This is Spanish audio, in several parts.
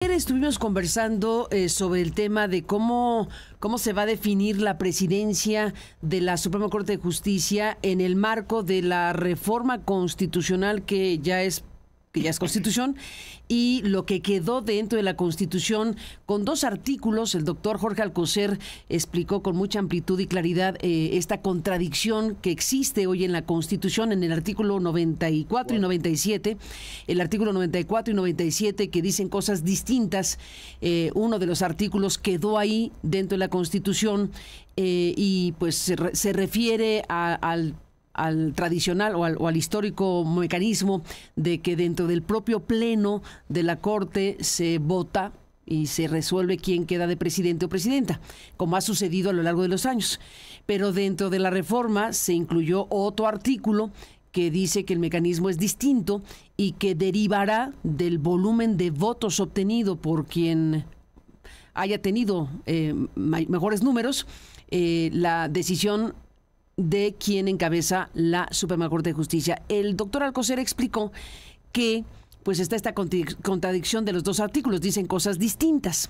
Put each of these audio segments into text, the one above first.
Ayer estuvimos conversando sobre el tema de cómo se va a definir la presidencia de la Suprema Corte de Justicia en el marco de la reforma constitucional que ya es Constitución, y lo que quedó dentro de la Constitución con dos artículos. El doctor Jorge Alcocer explicó con mucha amplitud y claridad esta contradicción que existe hoy en la Constitución en el artículo 94 y 97. El artículo 94 y 97 que dicen cosas distintas. Uno de los artículos quedó ahí dentro de la Constitución y pues se refiere al tradicional o al histórico mecanismo de que dentro del propio pleno de la Corte se vota y se resuelve quién queda de presidente o presidenta, como ha sucedido a lo largo de los años. Pero dentro de la reforma se incluyó otro artículo que dice que el mecanismo es distinto y que derivará del volumen de votos obtenido por quien haya tenido mejores números, la decisión de quien encabeza la Suprema Corte de Justicia. El doctor Alcocer explicó que pues está esta contradicción de los dos artículos, dicen cosas distintas.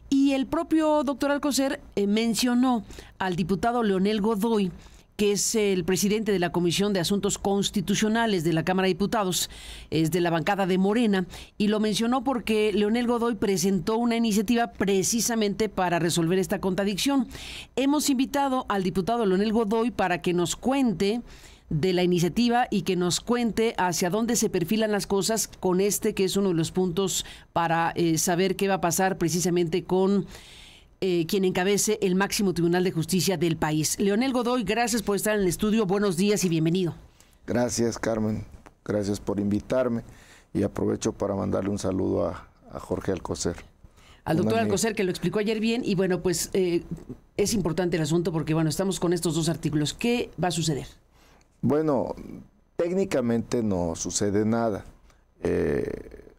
Y el propio doctor Alcocer mencionó al diputado Leonel Godoy, que es el presidente de la Comisión de Asuntos Constitucionales de la Cámara de Diputados, es de la bancada de Morena, y lo mencionó porque Leonel Godoy presentó una iniciativa precisamente para resolver esta contradicción. Hemos invitado al diputado Leonel Godoy para que nos cuente de la iniciativa y que nos cuente hacia dónde se perfilan las cosas con este, que es uno de los puntos para saber qué va a pasar precisamente con quien encabece el máximo tribunal de justicia del país. Leonel Godoy, gracias por estar en el estudio. Buenos días y bienvenido. Gracias, Carmen. Gracias por invitarme y aprovecho para mandarle un saludo a Jorge Alcocer. Al doctor Alcocer, que lo explicó ayer bien, y bueno, pues es importante el asunto porque bueno, estamos con estos dos artículos. ¿Qué va a suceder? Bueno, técnicamente no sucede nada.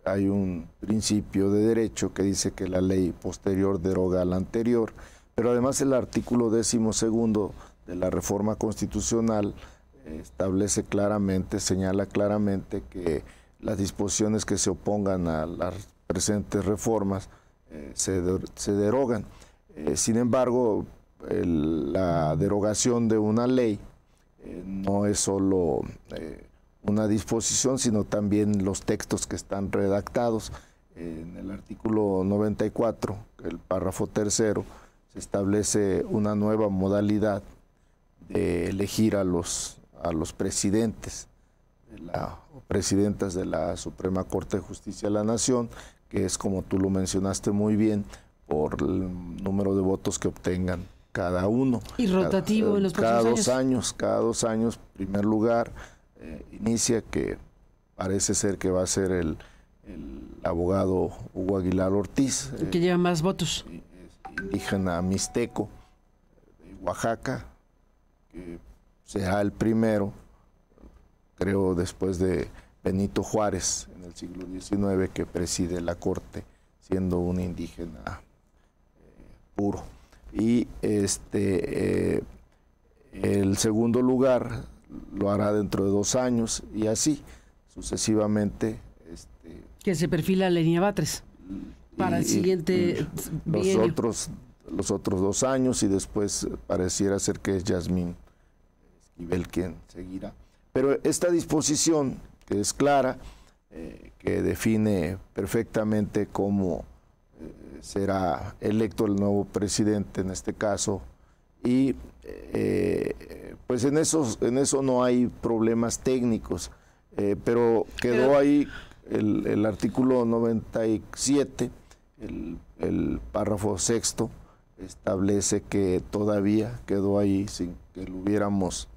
Hay un principio de derecho que dice que la ley posterior deroga a la anterior, pero además el artículo 12º de la reforma constitucional establece claramente, señala claramente que las disposiciones que se opongan a las presentes reformas se derogan. Sin embargo, la derogación de una ley no es solo una disposición, sino también los textos que están redactados. En el artículo 94, el párrafo tercero, se establece una nueva modalidad de elegir a los presidentes o presidentas de la Suprema Corte de Justicia de la Nación, que es, como tú lo mencionaste muy bien, por el número de votos que obtengan cada uno. Y rotativo en los próximos años. Cada 2 años, primer lugar, inicia, que parece ser que va a ser el abogado Hugo Aguilar Ortiz. Que lleva más votos. Indígena mixteco de Oaxaca, que será el primero, creo, después de Benito Juárez en el siglo XIX, que preside la Corte, siendo un indígena puro. Y el segundo lugar lo hará dentro de 2 años y así sucesivamente. Que se perfila Lenia Batres para el siguiente los otros 2 años, y después pareciera ser que es Yasmín Esquivel quien seguirá. Pero esta disposición, que es clara, que define perfectamente cómo será electo el nuevo presidente en este caso, y pues en eso no hay problemas técnicos, pero quedó ahí el artículo 97, el párrafo sexto, establece que todavía quedó ahí sin que lo hubiéramos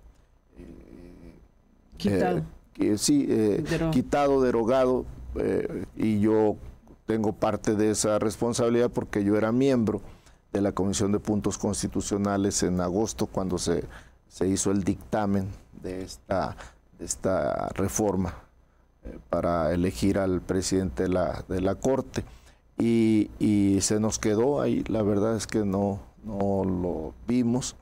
quitado. Quitado, derogado, y yo tengo parte de esa responsabilidad porque yo era miembro de la Comisión de Puntos Constitucionales en agosto, cuando se hizo el dictamen de esta reforma para elegir al presidente de la Corte, y se nos quedó ahí. La verdad es que no lo vimos,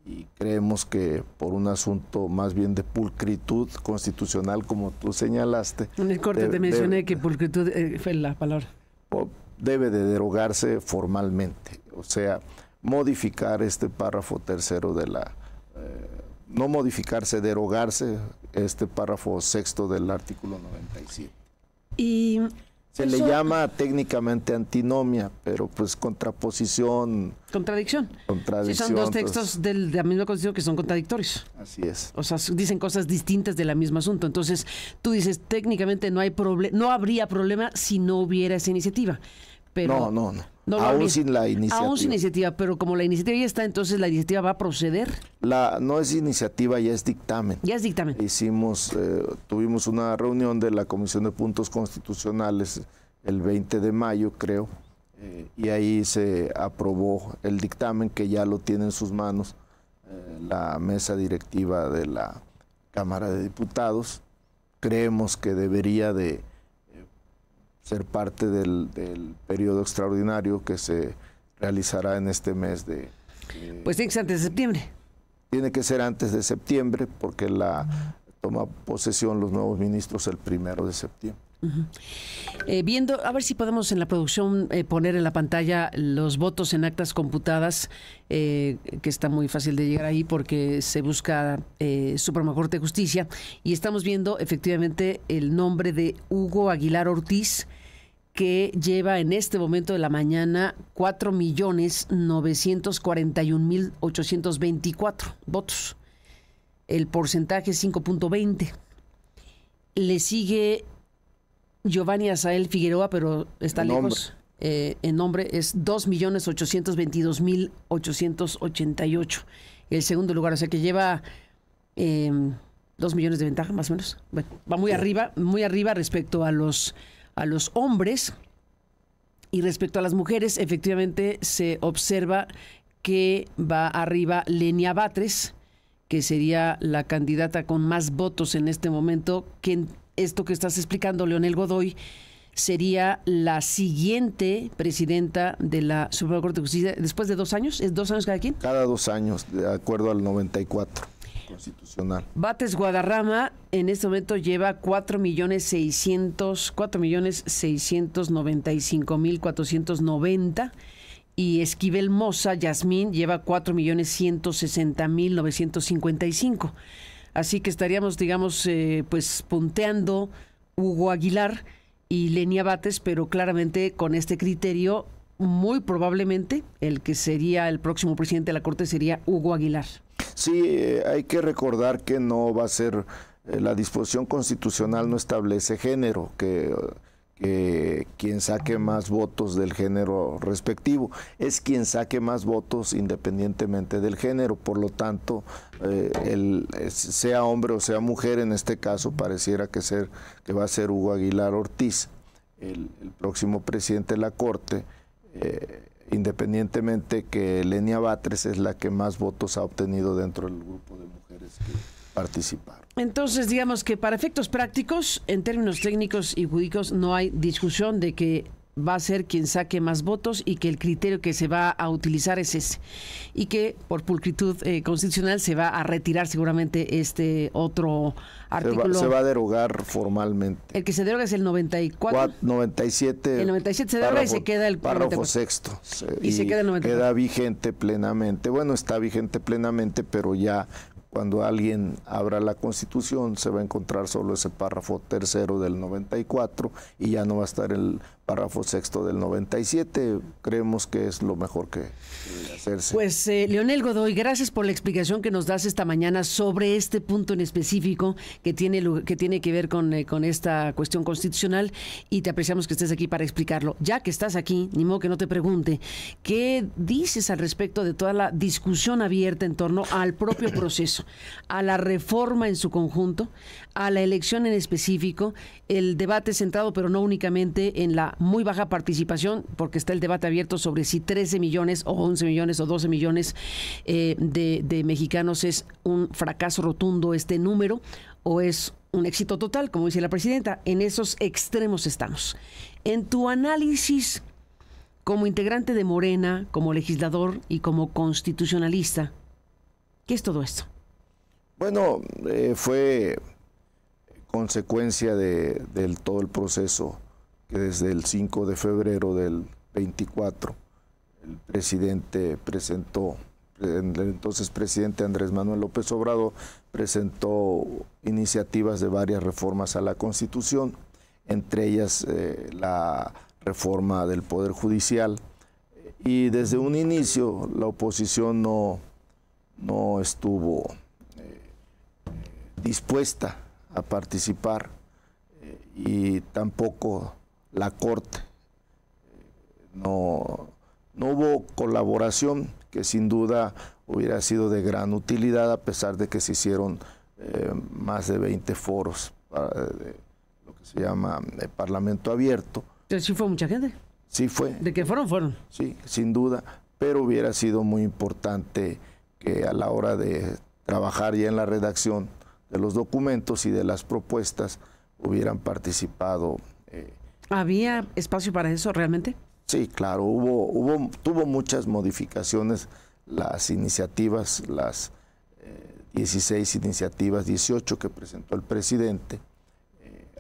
y creemos que por un asunto más bien de pulcritud constitucional, como tú señalaste. En el corte te mencioné que pulcritud fue la palabra. debe de derogarse formalmente, o sea, modificar este párrafo tercero de la... no modificarse, derogarse este párrafo sexto del artículo 97. Y se le llama técnicamente antinomia, pero pues contraposición... Contradicción. Contradicción. Sí, son dos textos de la misma Constitución que son contradictorios. Así es. O sea, dicen cosas distintas del mismo asunto. Entonces, tú dices, técnicamente no habría problema si no hubiera esa iniciativa. Pero no. Aún sin la iniciativa. Aún sin iniciativa, pero como la iniciativa ya está, entonces la iniciativa va a proceder. No es iniciativa, ya es dictamen. Ya es dictamen. Tuvimos una reunión de la Comisión de Puntos Constitucionales el 20 de mayo, creo, y ahí se aprobó el dictamen que ya lo tiene en sus manos la mesa directiva de la Cámara de Diputados. Creemos que debería de ser parte del periodo extraordinario que se realizará en este mes de... Pues tiene que ser antes de septiembre. Tiene que ser antes de septiembre porque la toma posesión los nuevos ministros el 1 de septiembre. Viendo, a ver si podemos en la producción poner en la pantalla los votos en actas computadas, que está muy fácil de llegar ahí porque se busca Suprema Corte de Justicia, y estamos viendo efectivamente el nombre de Hugo Aguilar Ortiz, que lleva en este momento de la mañana 4,941,824 votos. El porcentaje es 5.20. Le sigue Giovanni Azael Figueroa, pero está lejos. En nombre es 2,822,888. El segundo lugar, o sea que lleva 2 millones de ventaja, más o menos. Bueno, va muy arriba respecto a los hombres. Y respecto a las mujeres, efectivamente se observa que va arriba Lenia Batres, que sería la candidata con más votos en este momento, que esto que estás explicando, Leonel Godoy, sería la siguiente presidenta de la Suprema Corte de Justicia después de 2 años. ¿Es 2 años cada quien? Cada 2 años, de acuerdo al 94 constitucional. Bates Guadarrama en este momento lleva 4,695,490 y Esquivel Moza Yasmín lleva 4,160,955. Así que estaríamos, digamos, pues punteando Hugo Aguilar y Lenia Bates, pero claramente con este criterio, muy probablemente el que sería el próximo presidente de la Corte sería Hugo Aguilar. Sí, hay que recordar que no va a ser, la disposición constitucional no establece género, que quien saque más votos del género respectivo es quien saque más votos independientemente del género. Por lo tanto, sea hombre o sea mujer, en este caso pareciera que va a ser Hugo Aguilar Ortiz el próximo presidente de la Corte, independientemente que Lenia Batres es la que más votos ha obtenido dentro del grupo de mujeres que participaron. Entonces, digamos que para efectos prácticos, en términos técnicos y jurídicos, no hay discusión de que va a ser quien saque más votos y que el criterio que se va a utilizar es ese. Y que por pulcritud constitucional se va a retirar seguramente este otro artículo. Se va a derogar formalmente. El que se deroga es el 94. 97. El 97 se deroga y se queda el párrafo 94. Sexto. Y se queda el 94. Queda vigente plenamente. Bueno, está vigente plenamente, pero ya cuando alguien abra la Constitución se va a encontrar solo ese párrafo tercero del 94 y ya no va a estar el párrafo sexto del 97. Creemos que es lo mejor que debe hacerse. Pues Leonel Godoy, gracias por la explicación que nos das esta mañana sobre este punto en específico que tiene que ver con esta cuestión constitucional, y te apreciamos que estés aquí para explicarlo. Ya que estás aquí, ni modo que no te pregunte, ¿qué dices al respecto de toda la discusión abierta en torno al propio proceso, a la reforma en su conjunto, a la elección en específico, el debate centrado pero no únicamente en la muy baja participación, porque está el debate abierto sobre si 13 millones o 11 millones o 12 millones de mexicanos es un fracaso rotundo este número o es un éxito total, como dice la presidenta? En esos extremos estamos. En tu análisis como integrante de Morena, como legislador y como constitucionalista, ¿qué es todo esto? Bueno, fue consecuencia de todo el proceso que desde el 5 de febrero del 24, el presidente presentó, el entonces presidente Andrés Manuel López Obrador presentó iniciativas de varias reformas a la Constitución, entre ellas la reforma del Poder Judicial, y desde un inicio la oposición no estuvo dispuesta a participar, y tampoco la Corte. No hubo colaboración, que sin duda hubiera sido de gran utilidad, a pesar de que se hicieron más de 20 foros de lo que se llama Parlamento Abierto. ¿Sí fue mucha gente? Sí fue. ¿De qué fueron? Sí, sin duda, pero hubiera sido muy importante que a la hora de trabajar ya en la redacción de los documentos y de las propuestas hubieran participado. ¿Había espacio para eso realmente? Sí, claro, tuvo muchas modificaciones las iniciativas, las 16 iniciativas, 18 que presentó el presidente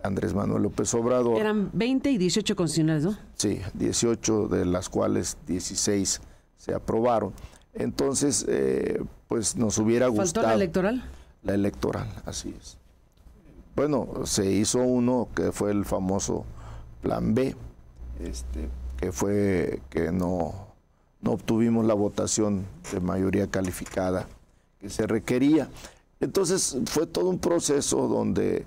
Andrés Manuel López Obrador. Eran 20 y 18 constitucionales, ¿no? Sí, 18 de las cuales 16 se aprobaron. Entonces, pues nos hubiera gustado. ¿Faltó la electoral? La electoral, así es. Bueno, se hizo uno que fue el famoso Plan B, que fue que no obtuvimos la votación de mayoría calificada que se requería. Entonces fue todo un proceso donde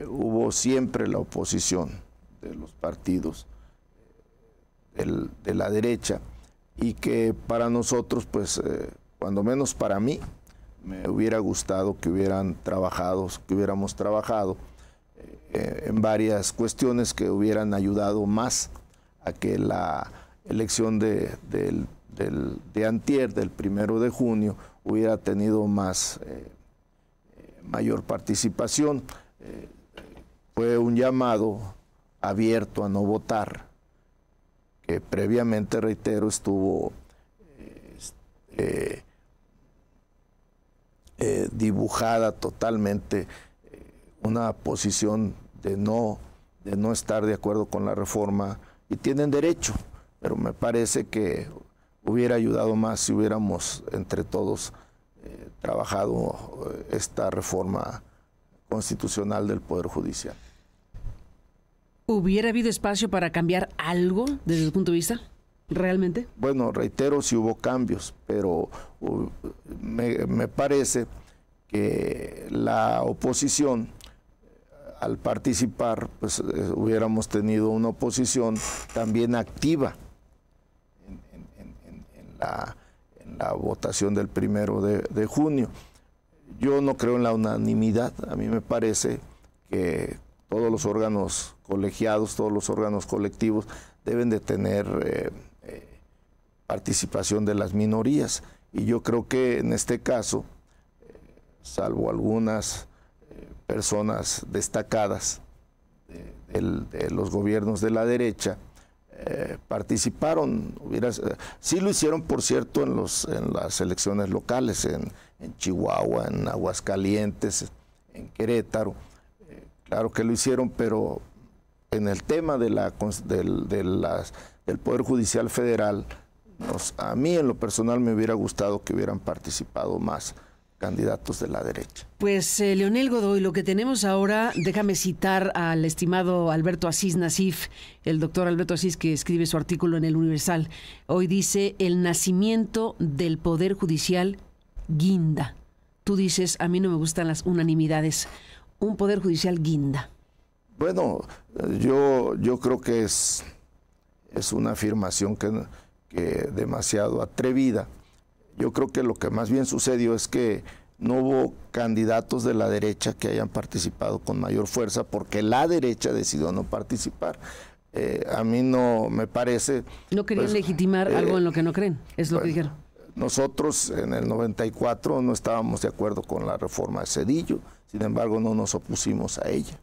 hubo siempre la oposición de los partidos de la derecha, y que para nosotros, pues, cuando menos para mí, me hubiera gustado que hubiéramos trabajado en varias cuestiones que hubieran ayudado más a que la elección de antier, del 1 de junio, hubiera tenido mayor participación. Fue un llamado abierto a no votar, que previamente, reitero, estuvo dibujada totalmente una posición de no estar de acuerdo con la reforma, y tienen derecho, pero me parece que hubiera ayudado más si hubiéramos entre todos trabajado esta reforma constitucional del Poder Judicial. ¿Hubiera habido espacio para cambiar algo desde el punto de vista, realmente? Bueno, reitero, sí hubo cambios, pero me parece que la oposición, al participar, pues hubiéramos tenido una oposición también activa en la votación del 1 de junio. Yo no creo en la unanimidad. A mí me parece que todos los órganos colegiados, todos los órganos colectivos deben de tener participación de las minorías, y yo creo que en este caso, salvo algunas personas destacadas de los gobiernos de la derecha, participaron. Sí lo hicieron, por cierto, en las elecciones locales, en Chihuahua, en Aguascalientes, en Querétaro. Claro que lo hicieron, pero en el tema del Poder Judicial Federal, a mí en lo personal me hubiera gustado que hubieran participado más candidatos de la derecha. Pues Leonel Godoy, lo que tenemos ahora, déjame citar al estimado Alberto Asís Nasif, el doctor Alberto Asís, que escribe su artículo en El Universal. Hoy dice: el nacimiento del Poder Judicial guinda. Tú dices, a mí no me gustan las unanimidades. Un Poder Judicial guinda. Bueno, yo creo que es una afirmación que demasiado atrevida. Yo creo que lo que más bien sucedió es que no hubo candidatos de la derecha que hayan participado con mayor fuerza, porque la derecha decidió no participar. A mí no me parece... No querían legitimar algo en lo que no creen, es lo que dijeron. Nosotros en el 94 no estábamos de acuerdo con la reforma de Zedillo, sin embargo no nos opusimos a ella.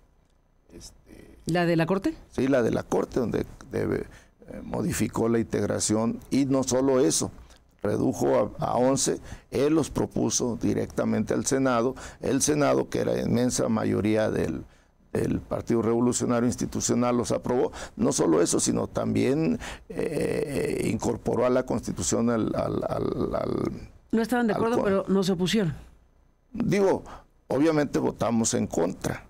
¿La de la Corte? Sí, la de la Corte, donde modificó la integración, y no solo eso, redujo a 11, él los propuso directamente al Senado, el Senado, que era inmensa mayoría del el Partido Revolucionario Institucional los aprobó. No solo eso, sino también incorporó a la Constitución no estaban de acuerdo, pero no se opusieron. Digo, obviamente votamos en contra,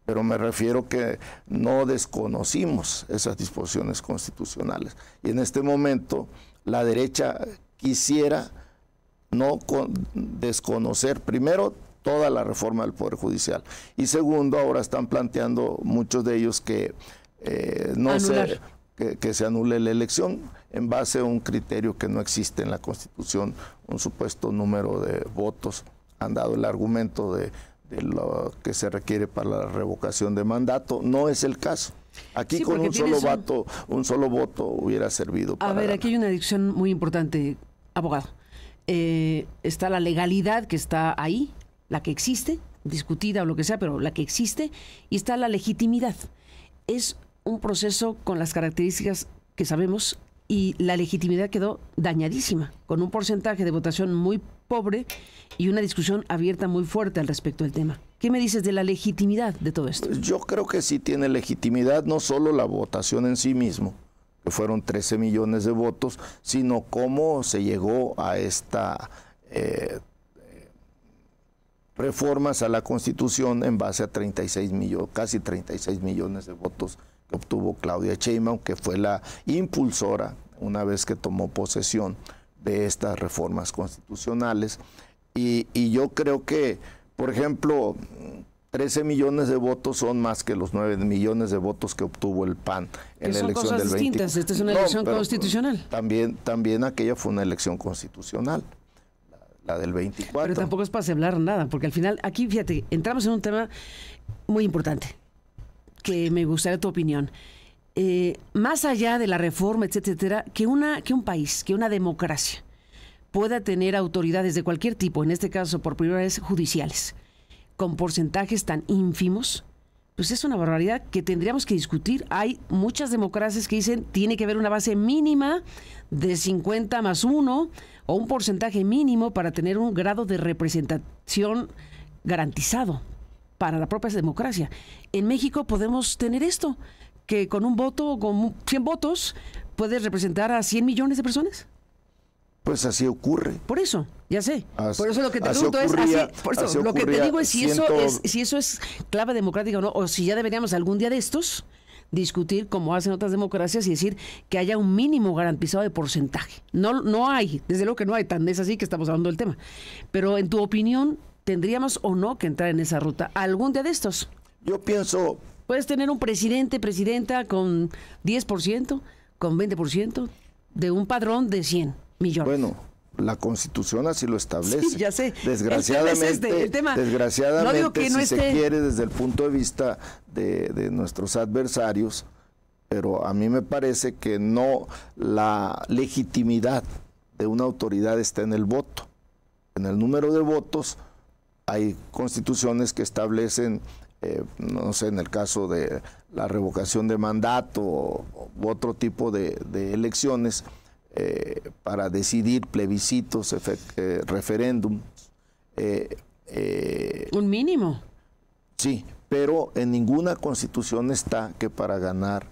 pero me refiero que no desconocimos esas disposiciones constitucionales. Y en este momento la derecha quisiera no desconocer, primero, toda la reforma del Poder Judicial. Y segundo, ahora están planteando muchos de ellos que que se anule la elección en base a un criterio que no existe en la Constitución, un supuesto número de votos. Han dado el argumento de lo que se requiere para la revocación de mandato. No es el caso. Aquí con un solo voto hubiera servido para... A ver, aquí hay una discusión muy importante, abogado. Está la legalidad que está ahí, la que existe, discutida o lo que sea, pero la que existe, y está la legitimidad. Es un proceso con las características que sabemos y la legitimidad quedó dañadísima, con un porcentaje de votación muy pobre y una discusión abierta muy fuerte al respecto del tema. ¿Qué me dices de la legitimidad de todo esto? Yo creo que sí tiene legitimidad, no solo la votación en sí mismo, que fueron 13 millones de votos, sino cómo se llegó a esta reformas a la Constitución en base a casi 36 millones de votos que obtuvo Claudia Sheinbaum, que fue la impulsora, una vez que tomó posesión, de estas reformas constitucionales. Y yo creo que, por ejemplo, 13 millones de votos son más que los 9 millones de votos que obtuvo el PAN en la elección del 20. Son cosas distintas, esta es una elección constitucional. También aquella fue una elección constitucional, la del 24. Pero tampoco es para celebrar nada, porque al final, aquí, fíjate, entramos en un tema muy importante, que me gustaría tu opinión. Más allá de la reforma, etcétera, que un país, que una democracia pueda tener autoridades de cualquier tipo, en este caso por primera vez judiciales, con porcentajes tan ínfimos, pues es una barbaridad que tendríamos que discutir. Hay muchas democracias que dicen tiene que haber una base mínima de 50+1 o un porcentaje mínimo para tener un grado de representación garantizado para la propia democracia. En México podemos tener esto, que con un voto, con 100 votos, puedes representar a 100 millones de personas. Pues así ocurre. Por eso, ya sé. Por eso lo que te pregunto es, lo que te digo es si eso es clave democrática o no, o si ya deberíamos algún día de estos discutir como hacen otras democracias y decir que haya un mínimo garantizado de porcentaje. No hay, desde luego que no hay, tan es así que estamos hablando del tema. Pero en tu opinión, ¿tendríamos o no que entrar en esa ruta algún día de estos? Yo pienso... Puedes tener un presidenta con 10%, con 20%, de un padrón de 100 millones. Bueno, la Constitución así lo establece. Sí, ya sé. Desgraciadamente, no digo que no se quiere desde el punto de vista de nuestros adversarios, pero a mí me parece que no, la legitimidad de una autoridad está en el voto. En el número de votos hay constituciones que establecen, no sé, en el caso de la revocación de mandato u otro tipo de elecciones, para decidir plebiscitos, referéndums. Un mínimo. Sí, pero en ninguna constitución está que para ganar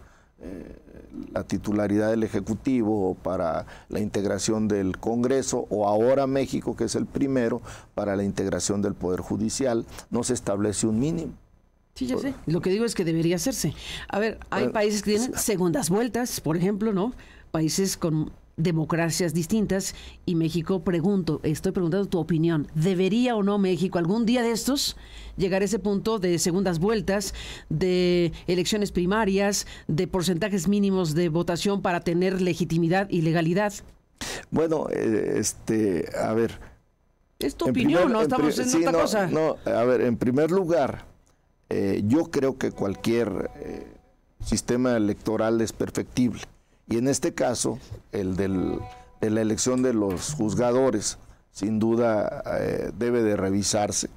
la titularidad del Ejecutivo o para la integración del Congreso, o ahora México, que es el primero, para la integración del Poder Judicial, no se establece un mínimo. Sí, ya sé. Lo que digo es que debería hacerse. A ver, hay países que tienen segundas vueltas, por ejemplo, ¿no? Países con democracias distintas, y México, estoy preguntando tu opinión, ¿debería o no México algún día de estos llegar a ese punto de segundas vueltas, de elecciones primarias, de porcentajes mínimos de votación para tener legitimidad y legalidad? Bueno, a ver. Es tu opinión, no estamos en otra cosa. No, a ver, en primer lugar, yo creo que cualquier sistema electoral es perfectible. Y en este caso, el de la elección de los juzgadores, sin duda debe de revisarse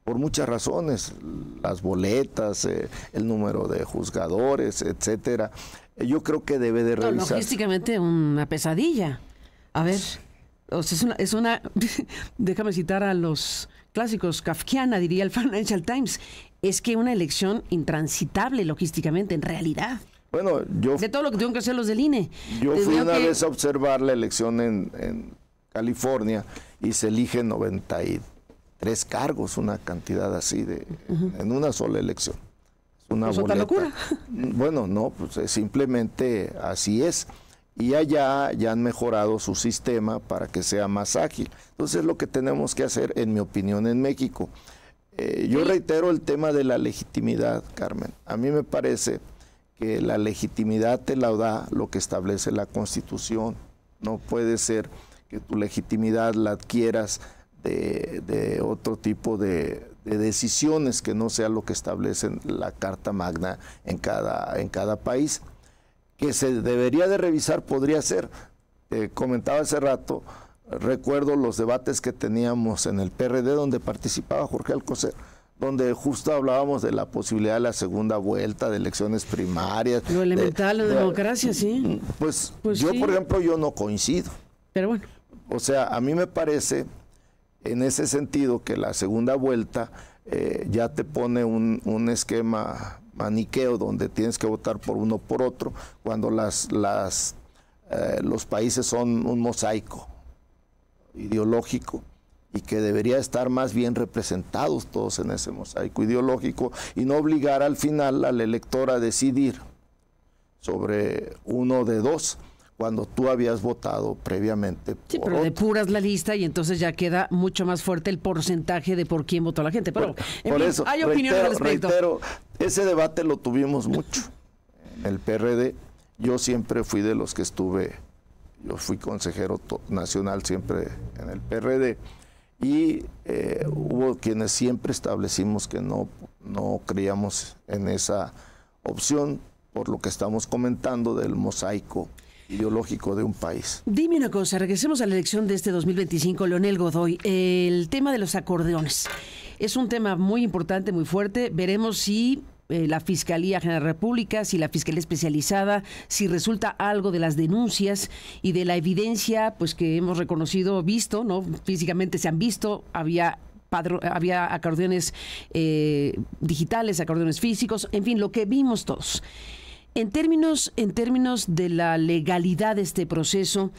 por muchas razones, las boletas, el número de juzgadores, etcétera. Yo creo que debe de revisarse. Logísticamente una pesadilla. A ver. O sea, déjame citar a los clásicos, kafkiana, diría el Financial Times, es que una elección intransitable logísticamente, en realidad. Bueno, de todo lo que tuvieron que hacer los del INE. Yo fui una vez a observar la elección en California y se eligen 93 cargos, una cantidad así en una sola elección. Es una boleta. ¿Otra locura? Bueno, no, pues simplemente así es. Y allá ya han mejorado su sistema para que sea más ágil. Entonces, lo que tenemos que hacer, en mi opinión, en México. Yo reitero el tema de la legitimidad, Carmen. A mí me parece que la legitimidad te la da lo que establece la Constitución. No puede ser que tu legitimidad la adquieras de otro tipo de decisiones que no sea lo que establece la Carta Magna en cada país. Que se debería de revisar, podría ser. Comentaba hace rato, recuerdo los debates que teníamos en el PRD donde participaba Jorge Alcocer, donde justo hablábamos de la posibilidad de la segunda vuelta, de elecciones primarias. Lo elemental, la democracia, sí. Pues yo, sí. Por ejemplo, yo no coincido. Pero bueno. O sea, a mí me parece, en ese sentido, que la segunda vuelta ya te pone un esquema maniqueo donde tienes que votar por uno o por otro, cuando los países son un mosaico ideológico y que debería estar más bien representados todos en ese mosaico ideológico y no obligar al final al elector a decidir sobre uno de dos cuando tú habías votado previamente por pero otro. depuras la lista y entonces ya queda mucho más fuerte el porcentaje de por quién votó la gente. Pero por eso, hay opinión al respecto. Reitero, ese debate lo tuvimos mucho en el PRD. Yo siempre fui de los que yo fui consejero nacional siempre en el PRD y hubo quienes siempre establecimos que no creíamos en esa opción por lo que estamos comentando del mosaico ideológico de un país. Dime una cosa, regresemos a la elección de este 2025, Leonel Godoy. El tema de los acordeones es un tema muy importante, muy fuerte. Veremos si la Fiscalía General de la República, si la Fiscalía Especializada, si resulta algo de las denuncias y de la evidencia pues que hemos reconocido, visto, ¿no? Físicamente se han visto, había acordeones digitales, acordeones físicos, en fin, lo que vimos todos. En términos de la legalidad de este proceso,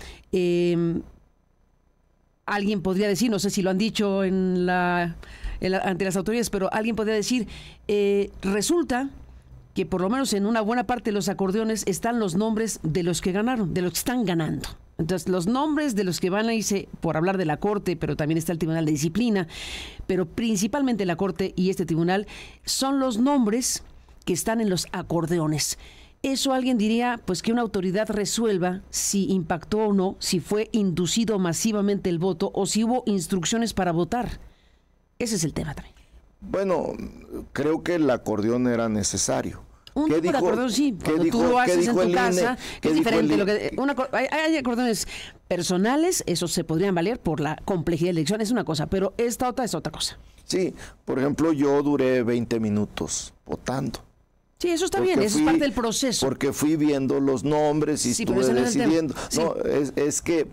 alguien podría decir, no sé si lo han dicho ante las autoridades, pero alguien podría decir, resulta que por lo menos en una buena parte de los acordeones están los nombres de los que ganaron, de los que están ganando. Entonces, los nombres de los que van a irse, por hablar de la Corte, pero también está el Tribunal de Disciplina, pero principalmente la Corte y este tribunal, son los nombres que están en los acordeones. Eso alguien diría, pues que una autoridad resuelva si impactó o no, si fue inducido masivamente el voto o si hubo instrucciones para votar. Ese es el tema también. Bueno, creo que el acordeón era necesario. Un tipo de acordeón, sí. Cuando tú lo haces en tu casa, es diferente. Hay acordeones personales, esos se podrían valer por la complejidad de la elección, es una cosa, pero esta otra es otra cosa. Sí, por ejemplo, yo duré 20 minutos votando. Sí, eso está bien, eso es parte del proceso. Porque fui viendo los nombres y estuve decidiendo. Sí. No, es que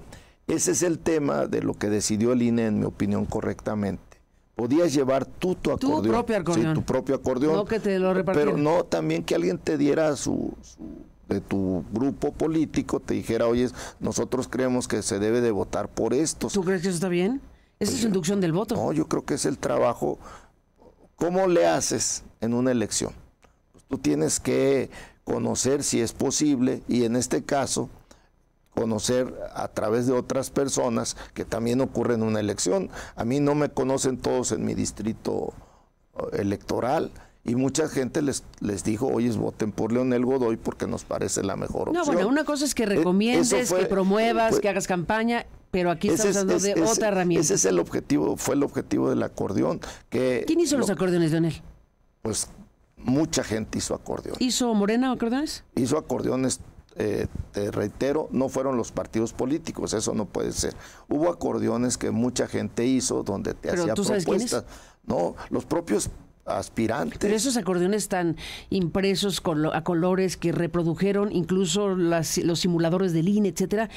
ese es el tema de lo que decidió el INE, en mi opinión, correctamente. Podías llevar tu acordeón. Tu propio acordeón. Sí, tu propio acordeón. No que te lo repartieran. Pero no también que alguien te diera de tu grupo político, te dijera, oye, nosotros creemos que se debe de votar por estos. ¿Tú crees que eso está bien? Esa es inducción del voto. No, yo creo que es el trabajo. ¿Cómo le haces en una elección? Pues tú tienes que conocer si es posible y en este caso conocer a través de otras personas que también ocurre en una elección. A mí no me conocen todos en mi distrito electoral y mucha gente les dijo, oye, voten por Leonel Godoy porque nos parece la mejor opción. No, bueno, una cosa es que recomiendes, que promuevas, que hagas campaña, pero aquí estamos hablando de otra herramienta. Ese es el objetivo, fue el objetivo del acordeón. ¿Quién hizo los acordeones, Leonel? Pues mucha gente hizo acordeón. ¿Hizo Morena acordeones? Hizo acordeones. Te reitero, no fueron los partidos políticos, eso no puede ser. Hubo acordeones que mucha gente hizo donde te hacía propuestas. No, los propios aspirantes. Pero esos acordeones están impresos a colores que reprodujeron incluso los simuladores del INE, etcétera.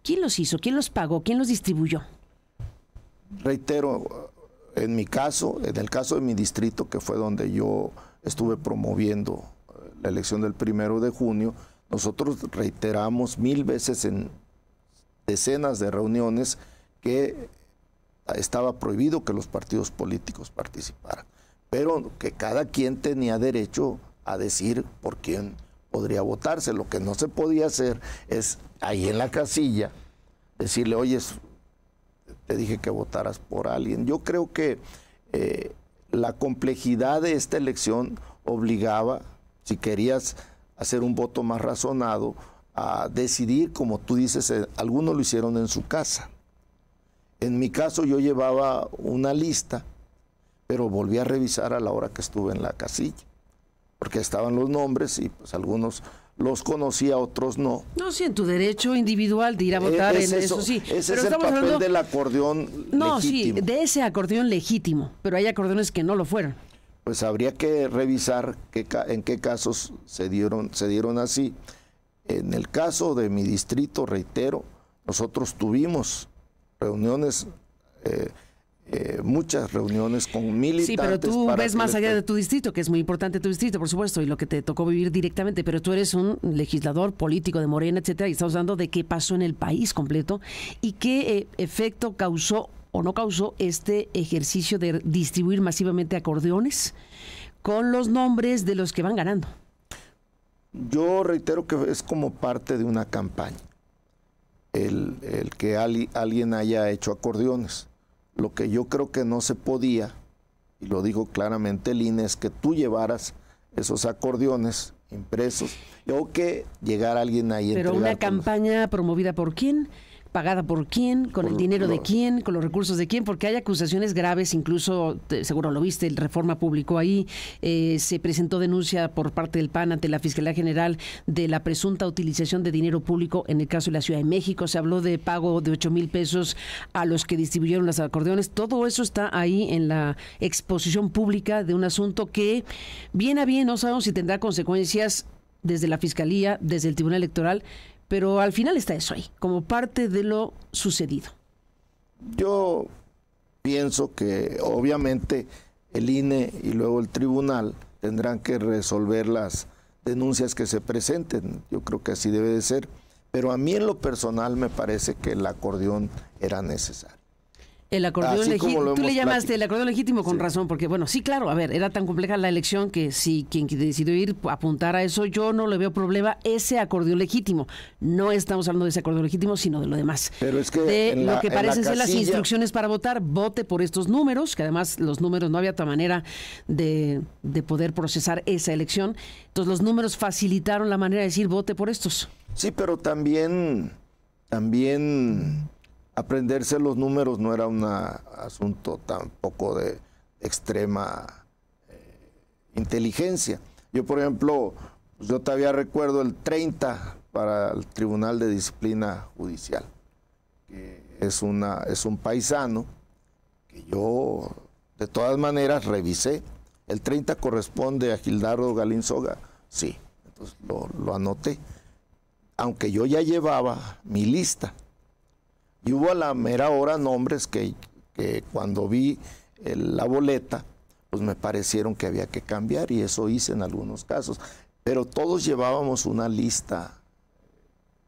¿Quién los hizo? ¿Quién los pagó? ¿Quién los distribuyó? Reitero, en mi caso, en el caso de mi distrito, que fue donde yo estuve promoviendo la elección del 1 de junio, nosotros reiteramos 1000 veces en decenas de reuniones que estaba prohibido que los partidos políticos participaran, pero que cada quien tenía derecho a decir por quién podría votarse. Lo que no se podía hacer es ahí en la casilla decirle, oye, te dije que votaras por alguien. Yo creo que la complejidad de esta elección obligaba, si querías hacer un voto más razonado, a decidir, como tú dices, algunos lo hicieron en su casa. En mi caso yo llevaba una lista, pero volví a revisar a la hora que estuve en la casilla, porque estaban los nombres y pues algunos los conocía, otros no. No, sí, en tu derecho individual de ir a votar, eso sí. Ese es el papel del acordeón legítimo. Sí, de ese acordeón legítimo, pero hay acordeones que no lo fueron. Pues habría que revisar en qué casos se dieron así. En el caso de mi distrito, reitero, nosotros tuvimos reuniones, muchas reuniones con militantes. Sí, pero tú ves más allá de tu distrito, que es muy importante tu distrito, por supuesto, y lo que te tocó vivir directamente, pero tú eres un legislador político de Morena, etcétera, y estamos hablando de qué pasó en el país completo y qué efecto causó o no causó este ejercicio de distribuir masivamente acordeones con los nombres de los que van ganando. Yo reitero que es como parte de una campaña el que alguien haya hecho acordeones. Lo que yo creo que no se podía, y lo dijo claramente el INE, es que tú llevaras esos acordeones impresos o que llegara alguien ahí. Pero una campaña promovida ¿por quién? ¿Pagada por quién? ¿Con el dinero de quién? ¿Con los recursos de quién? Porque hay acusaciones graves, incluso, seguro lo viste, el Reforma publicó ahí, se presentó denuncia por parte del PAN ante la Fiscalía General de la presunta utilización de dinero público en el caso de la Ciudad de México. Se habló de pago de 8,000 pesos a los que distribuyeron los acordeones. Todo eso está ahí en la exposición pública de un asunto que, bien a bien, no sabemos si tendrá consecuencias desde la Fiscalía, desde el Tribunal Electoral, pero al final está eso ahí, como parte de lo sucedido. Yo pienso que obviamente el INE y luego el tribunal tendrán que resolver las denuncias que se presenten. Yo creo que así debe de ser. Pero a mí en lo personal me parece que el acordeón era necesario. El acordeón legítimo, tú le llamaste el acordeón legítimo con razón, porque bueno, sí, claro, a ver, era tan compleja la elección que si quien decidió ir a apuntar a eso, yo no le veo problema ese acordeón legítimo. No estamos hablando de ese acordeón legítimo, sino de lo demás. Pero es que de lo que parecen ser las instrucciones para votar, vote por estos números, que además los números no había otra manera de poder procesar esa elección. Entonces los números facilitaron la manera de decir vote por estos. Sí, pero también aprenderse los números no era un asunto tampoco de extrema inteligencia. Yo, por ejemplo, yo todavía recuerdo el 30 para el Tribunal de Disciplina Judicial, que es un paisano que yo de todas maneras revisé. El 30 corresponde a Gildardo Galinzoga, sí, entonces lo anoté, aunque yo ya llevaba mi lista. Y hubo a la mera hora nombres que cuando vi la boleta, pues me parecieron que había que cambiar, y eso hice en algunos casos. Pero todos llevábamos una lista,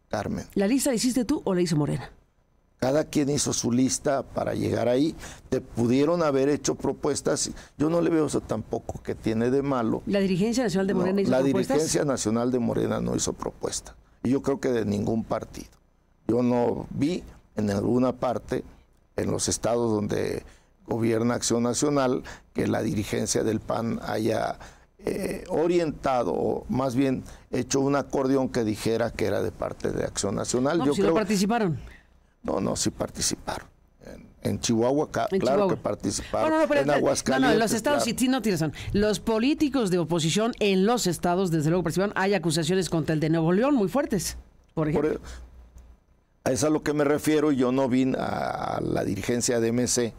Carmen. ¿La lista la hiciste tú o la hizo Morena? Cada quien hizo su lista para llegar ahí. Te pudieron haber hecho propuestas. Yo no le veo eso tampoco que tiene de malo. ¿La Dirigencia Nacional de Morena hizo propuestas? La Dirigencia Nacional de Morena no hizo propuesta. Y yo creo que de ningún partido. Yo no vi en alguna parte, en los estados donde gobierna Acción Nacional, que la dirigencia del PAN haya orientado, o más bien hecho un acordeón que dijera que era de parte de Acción Nacional. No, no participaron. No, sí participaron. En Chihuahua, claro que participaron. En Aguascalientes. No, en los estados, claro. Sí, no tienes razón. Los políticos de oposición en los estados, desde luego participaron. Hay acusaciones contra el de Nuevo León muy fuertes, por ejemplo. A eso es a lo que me refiero. Yo no vi a la dirigencia de MC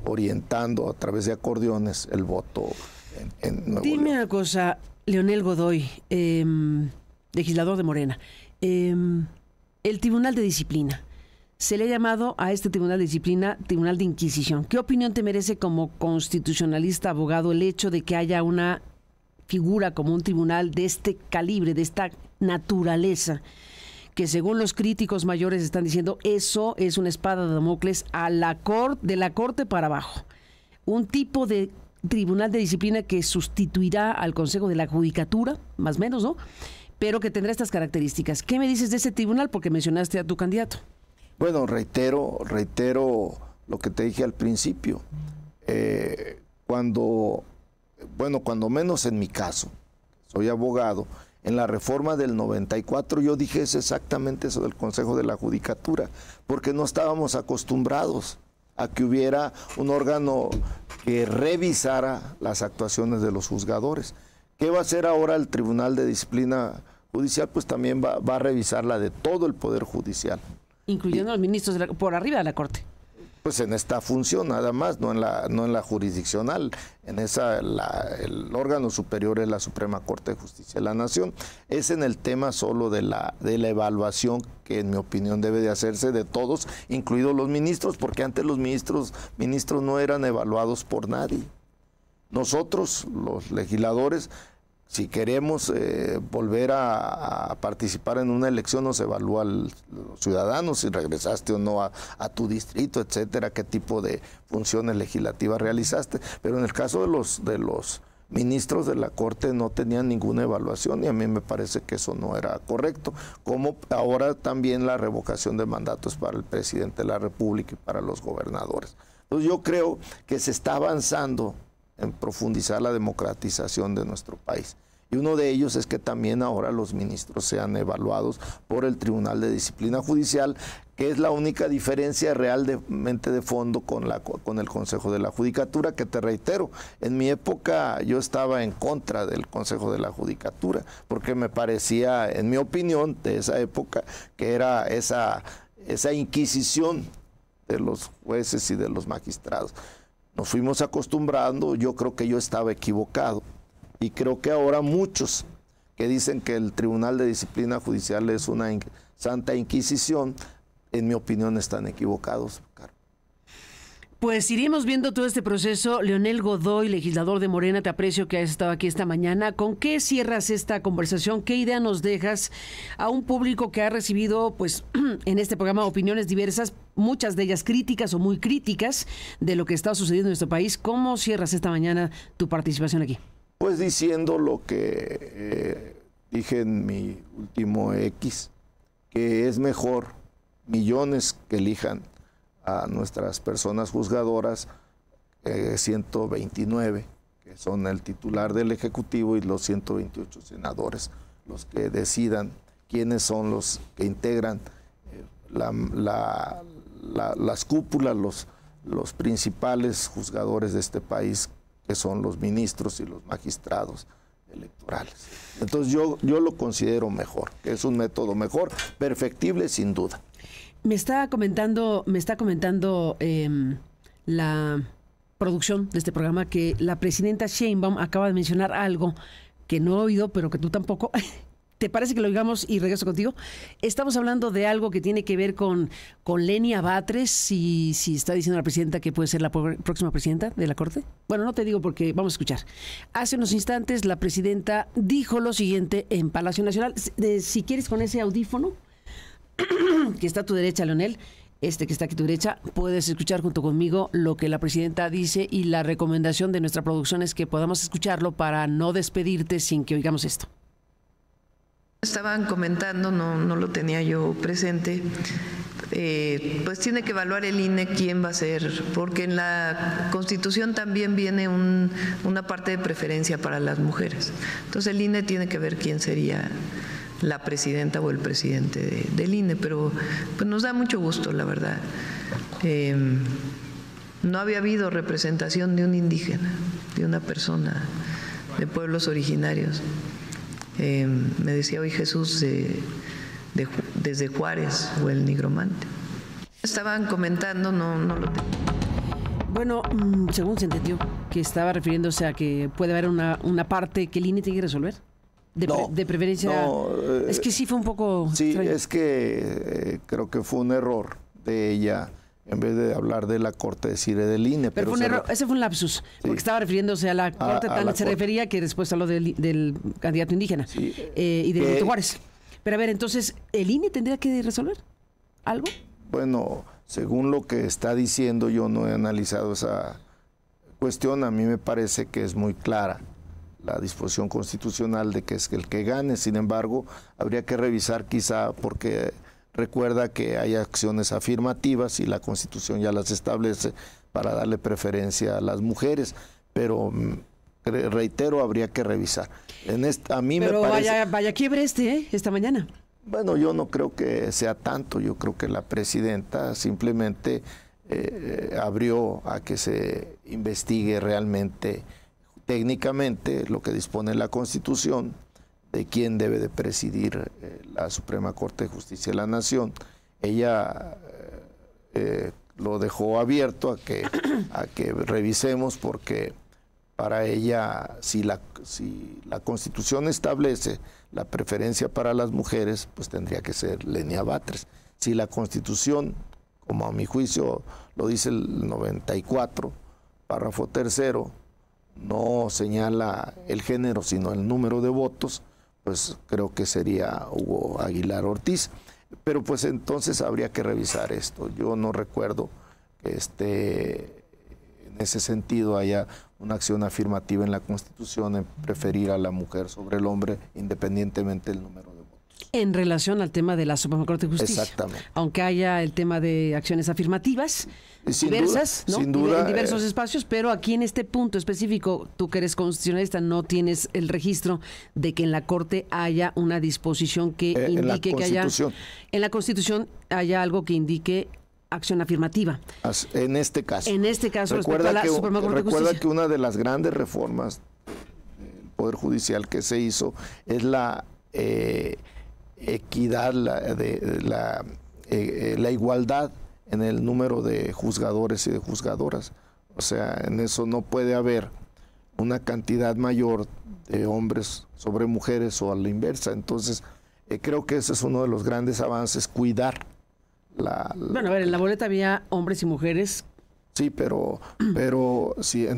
orientando a través de acordeones el voto en Nuevo Dime León. una cosa, Leonel Godoy, legislador de Morena. El Tribunal de Disciplina. Se le ha llamado a este Tribunal de Disciplina Tribunal de Inquisición. ¿Qué opinión te merece como constitucionalista, abogado, el hecho de que haya una figura como un tribunal de este calibre, de esta naturaleza, que según los críticos mayores están diciendo, eso es una espada de Damocles de la corte para abajo? Un tipo de Tribunal de Disciplina que sustituirá al Consejo de la Judicatura, más o menos, ¿no? Pero que tendrá estas características. ¿Qué me dices de ese tribunal? Porque mencionaste a tu candidato. Bueno, reitero lo que te dije al principio. Cuando menos en mi caso, soy abogado, en la reforma del 94 yo dije exactamente eso del Consejo de la Judicatura, porque no estábamos acostumbrados a que hubiera un órgano que revisara las actuaciones de los juzgadores. ¿Qué va a hacer ahora el Tribunal de Disciplina Judicial? Pues también va a revisar la de todo el Poder Judicial. Incluyendo a los ministros por arriba de la Corte. Pues en esta función nada más, no en la jurisdiccional. En esa el órgano superior es la Suprema Corte de Justicia de la Nación. Es en el tema solo de la evaluación que en mi opinión debe de hacerse de todos, incluidos los ministros, porque antes los ministros no eran evaluados por nadie. Nosotros, los legisladores, si queremos volver a participar en una elección, nos evalúa los ciudadanos, si regresaste o no a tu distrito, etcétera, qué tipo de funciones legislativas realizaste. Pero en el caso de los ministros de la Corte no tenían ninguna evaluación, y a mí me parece que eso no era correcto. Como ahora también la revocación de mandatos para el presidente de la República y para los gobernadores. Entonces yo creo que se está avanzando en profundizar la democratización de nuestro país. Y uno de ellos es que también ahora los ministros sean evaluados por el Tribunal de Disciplina Judicial, que es la única diferencia realmente de fondo con el Consejo de la Judicatura, que te reitero, en mi época yo estaba en contra del Consejo de la Judicatura, porque me parecía, en mi opinión, de esa época, que era esa inquisición de los jueces y de los magistrados. Nos fuimos acostumbrando, yo creo que yo estaba equivocado, y creo que ahora muchos que dicen que el Tribunal de Disciplina Judicial es una santa inquisición, en mi opinión están equivocados, Carmen. Pues iremos viendo todo este proceso. Leonel Godoy, legislador de Morena, te aprecio que hayas estado aquí esta mañana. ¿Con qué cierras esta conversación? ¿Qué idea nos dejas a un público que ha recibido, pues, en este programa opiniones diversas, muchas de ellas críticas o muy críticas de lo que está sucediendo en nuestro país? ¿Cómo cierras esta mañana tu participación aquí? Pues diciendo lo que dije en mi último X, que es mejor millones que elijan a nuestras personas juzgadoras, 129, que son el titular del Ejecutivo, y los 128 senadores, los que decidan quiénes son los que integran las cúpulas, los principales juzgadores de este país, que son los ministros y los magistrados electorales. Entonces yo lo considero mejor, que es un método mejor, perfectible sin duda. Me está comentando la producción de este programa que la presidenta Sheinbaum acaba de mencionar algo que no he oído, pero que tú tampoco. ¿Te parece que lo oigamos y regreso contigo? Estamos hablando de algo que tiene que ver con Lenia Batres, si está diciendo la presidenta que puede ser la próxima presidenta de la Corte. Bueno, no te digo porque vamos a escuchar. Hace unos instantes la presidenta dijo lo siguiente en Palacio Nacional. Si quieres con ese audífono que está a tu derecha, Leonel, que está aquí a tu derecha, puedes escuchar junto conmigo lo que la presidenta dice, y la recomendación de nuestra producción es que podamos escucharlo para no despedirte sin que oigamos esto. Estaban comentando, no lo tenía yo presente, pues tiene que evaluar el INE quién va a ser, porque en la Constitución también viene una parte de preferencia para las mujeres. Entonces el INE tiene que ver quién sería la presidenta o el presidente del INE, pero pues nos da mucho gusto, la verdad. No había habido representación de un indígena, de una persona de pueblos originarios. Me decía hoy Jesús desde Juárez o el Nigromante. Estaban comentando, no lo tengo. Bueno, según se entendió, que estaba refiriéndose a que puede haber una parte que el INE tiene que resolver. De preferencia. No, es que sí fue un poco. Sí, extraño. Es que creo que fue un error de ella, en vez de hablar de la Corte, decir del INE. Pero fue un error, ese fue un lapsus, sí. Porque estaba refiriéndose a la Corte, se refería que después habló del candidato indígena, sí. Y de Benito Juárez. Pero a ver, entonces, ¿el INE tendría que resolver algo? Bueno, según lo que está diciendo, yo no he analizado esa cuestión. A mí me parece que es muy clara la disposición constitucional de que es el que gane. Sin embargo, habría que revisar quizá, porque recuerda que hay acciones afirmativas y la Constitución ya las establece para darle preferencia a las mujeres, pero reitero, habría que revisar. A mí pero me parece... vaya quiebre esta mañana. Bueno, yo no creo que sea tanto. Yo creo que la presidenta simplemente abrió a que se investigue realmente, técnicamente, lo que dispone la Constitución de quién debe de presidir la Suprema Corte de Justicia de la Nación. Ella lo dejó abierto a que revisemos, porque para ella, si la Constitución establece la preferencia para las mujeres, pues tendría que ser Lenia Batres. Si la Constitución, como a mi juicio lo dice el 94, párrafo 3º, no señala el género, sino el número de votos, pues creo que sería Hugo Aguilar Ortiz. Pero pues entonces habría que revisar esto. Yo no recuerdo que en ese sentido haya una acción afirmativa en la Constitución en preferir a la mujer sobre el hombre, independientemente del número de votos. En relación al tema de la Suprema Corte de Justicia. Exactamente. Aunque haya el tema de acciones afirmativas diversas, ¿no? Sin duda, en diversos espacios, pero aquí en este punto específico, tú que eres constitucionalista, no tienes el registro de que en la Corte haya una disposición que indique que haya... En la Constitución haya algo que indique acción afirmativa. En este caso. En este caso, respecto a la Suprema Corte de Justicia. Recuerda que una de las grandes reformas del Poder Judicial que se hizo es la equidad, la igualdad en el número de juzgadores y de juzgadoras. O sea, en eso no puede haber una cantidad mayor de hombres sobre mujeres o a la inversa. Entonces, creo que ese es uno de los grandes avances, cuidar Bueno, a ver, en la boleta había hombres y mujeres. Sí, pero si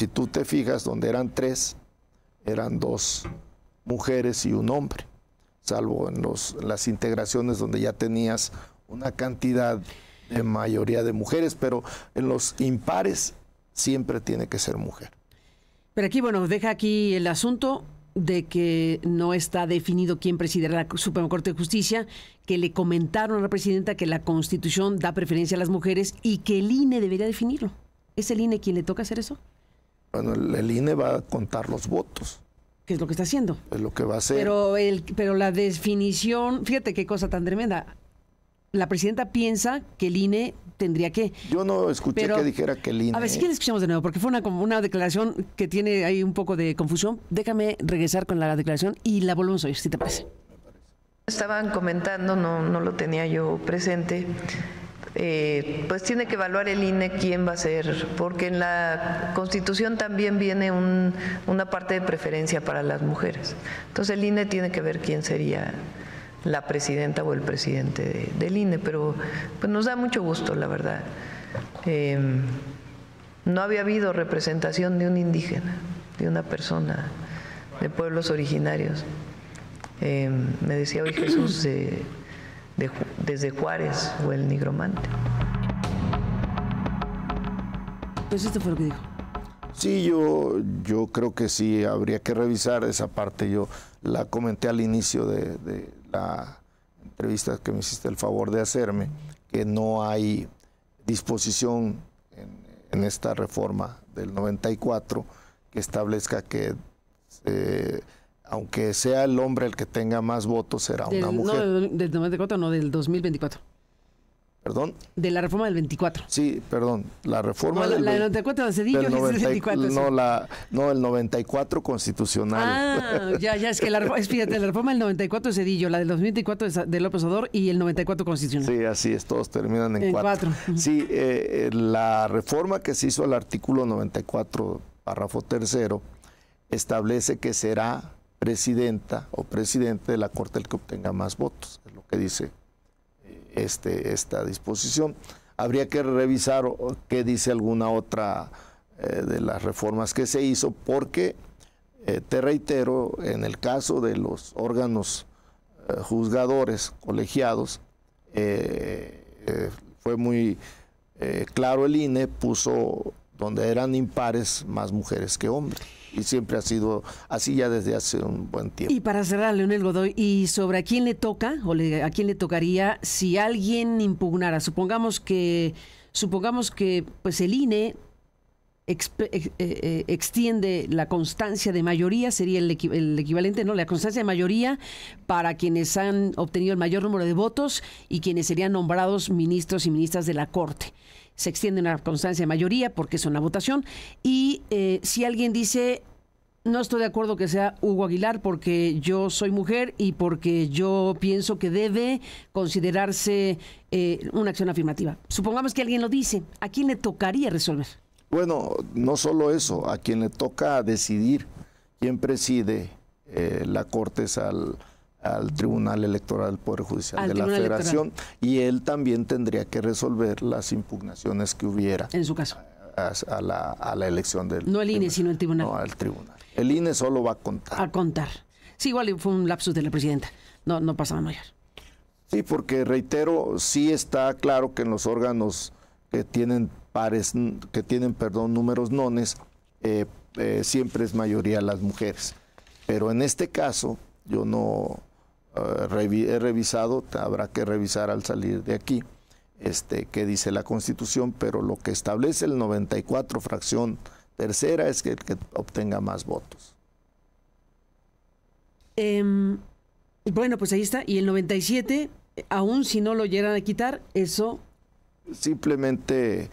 tú te fijas, donde eran 3, eran 2 mujeres y un hombre, salvo en las integraciones donde ya tenías una cantidad de mayoría de mujeres, pero en los impares siempre tiene que ser mujer. Pero aquí, bueno, deja aquí el asunto de que no está definido quién presidirá la Suprema Corte de Justicia, que le comentaron a la presidenta que la Constitución da preferencia a las mujeres y que el INE debería definirlo. ¿Es el INE quien le toca hacer eso? Bueno, el INE va a contar los votos. ¿Qué es lo que está haciendo? Es lo que va a hacer. Pero la definición, fíjate qué cosa tan tremenda. La presidenta piensa que el INE tendría que... Yo no escuché que dijera que el INE... A ver, si quieres escuchamos de nuevo, porque fue una declaración que tiene ahí un poco de confusión. Déjame regresar con la declaración y la volvemos a oír, si te parece. Estaban comentando, no lo tenía yo presente, pues tiene que evaluar el INE quién va a ser, porque en la Constitución también viene una parte de preferencia para las mujeres. Entonces el INE tiene que ver quién sería la presidenta o el presidente del INE, pero pues nos da mucho gusto, la verdad. No había habido representación de un indígena, de una persona de pueblos originarios. Me decía hoy Jesús desde Juárez o el Nigromante. Pues esto fue lo que dijo. Sí, yo creo que sí, habría que revisar esa parte. Yo la comenté al inicio de la entrevista que me hiciste el favor de hacerme, que no hay disposición en esta reforma del 94 que establezca que aunque sea el hombre el que tenga más votos, será una mujer. No, del 94, no, del 2024. ¿Perdón? De la reforma del 24. Sí, perdón, la reforma no, la del 94 de Cedillo, del 90, 24. No, el 94 constitucional. Ah, ya, es que fíjate, la reforma del 94 de Cedillo, la del 2024 de López Obrador y el 94 constitucional. Sí, así es, todos terminan en 4. Sí, la reforma que se hizo al artículo 94, párrafo 3º, establece que será presidenta o presidente de la Corte el que obtenga más votos, es lo que dice esta disposición. Habría que revisar qué dice alguna otra de las reformas que se hizo, porque te reitero, en el caso de los órganos juzgadores colegiados, fue muy claro, el INE puso donde eran impares más mujeres que hombres. Y siempre ha sido así ya desde hace un buen tiempo. Y para cerrar, Leonel Godoy, ¿y sobre a quién le toca o a quién le tocaría si alguien impugnara? Supongamos que pues el INE extiende la constancia de mayoría, sería el equivalente, ¿no? La constancia de mayoría para quienes han obtenido el mayor número de votos y quienes serían nombrados ministros y ministras de la Corte. Se extiende una constancia de mayoría porque es una votación, y si alguien dice: no estoy de acuerdo que sea Hugo Aguilar porque yo soy mujer y porque yo pienso que debe considerarse una acción afirmativa. Supongamos que alguien lo dice, ¿a quién le tocaría resolver? Bueno, no solo eso, a quien le toca decidir quién preside la Corte es al Tribunal Electoral del Poder Judicial de la Federación, y él también tendría que resolver las impugnaciones que hubiera. En su caso. A la elección del... No el INE, sino el tribunal. No, al tribunal. El INE solo va a contar. A contar. Sí, igual fue un lapsus de la presidenta. No pasa nada mayor. Sí, porque reitero, sí está claro que en los órganos que tienen números nones, siempre es mayoría las mujeres. Pero en este caso, yo no he revisado, habrá que revisar al salir de aquí, qué dice la Constitución, pero lo que establece el 94, fracción tercera, es que el que obtenga más votos. Bueno, pues ahí está. Y el 97, aún si no lo llegan a quitar, eso... Simplemente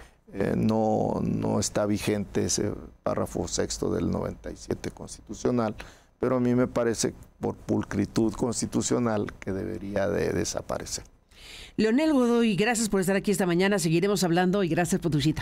no está vigente ese párrafo sexto del 97 constitucional, pero a mí me parece, por pulcritud constitucional, que debería de desaparecer. Leonel Godoy, gracias por estar aquí esta mañana. Seguiremos hablando y gracias por tu cita.